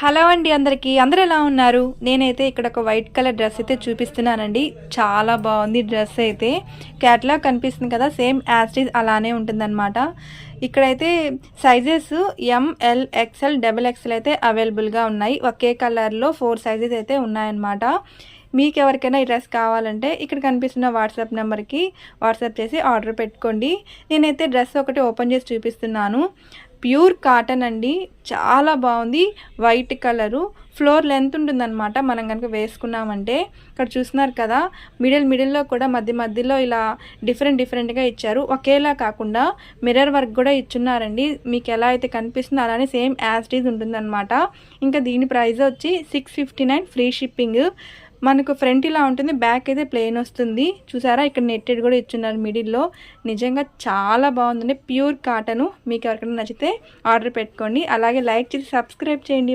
Hello అండి అందరికీ. అందరూ ఎలా ఉన్నారు? నేనైతే ఇక్కడ ఒక వైట్ కలర్ డ్రెస్ అయితే చూపిస్తున్నానండి. చాలా బాగుంది డ్రెస్ అయితే. క్యాట్లాగ్ కనిపిస్తుంది కదా, సేమ్ యాజ్ ఇట్ ఈజ్ అలానే ఉంటుందన్నమాట. ఇక్కడైతే sizes M L XL double XL అయితే అవైలబుల్గా ఉన్నాయి. ఒకే కలర్లో 4 సైజెస్ అయితే ఉన్నాయన్నమాట. మీకు ఎవరికైనా ఈ డ్రెస్ కావాలంటే ఇక్కడ కనిపిస్తున్న వాట్సాప్ నెంబర్కి వాట్సాప్ చేసి ఆర్డర్ పెట్టుకోండి. నేనైతే డ్రెస్ ఒకటి ఓపెన్ చేసి చూపిస్తున్నాను. ప్యూర్ కాటన్ అండి, చాలా బాగుంది. వైట్ కలరు, ఫ్లోర్ లెంత్ ఉంటుందన్నమాట మనం కనుక వేసుకున్నామంటే. ఇక్కడ చూస్తున్నారు కదా, మిడిల్లో కూడా మధ్యలో ఇలా డిఫరెంట్గా ఇచ్చారు. ఒకేలా కాకుండా మిర్రర్ వర్క్ కూడా ఇచ్చున్నారండి. మీకు ఎలా అయితే కనిపిస్తుందో అలానే సేమ్ యాజ్ ఇట్ ఈజ్ ఉంటుందన్నమాట. ఇంకా దీని ప్రైస్ వచ్చి 659 ఫ్రీ షిప్పింగ్. మనకు ఫ్రంట్ ఇలా ఉంటుంది, బ్యాక్ అయితే ప్లెయిన్ వస్తుంది. చూసారా, ఇక్కడ నెట్టెడ్ కూడా ఇచ్చున్నారు మిడిల్లో. నిజంగా చాలా బాగుందండి, ప్యూర్ కాటను. మీకు ఎవరికైనా నచ్చితే ఆర్డర్ పెట్టుకోండి. అలాగే లైక్ చేసి సబ్స్క్రైబ్ చేయండి.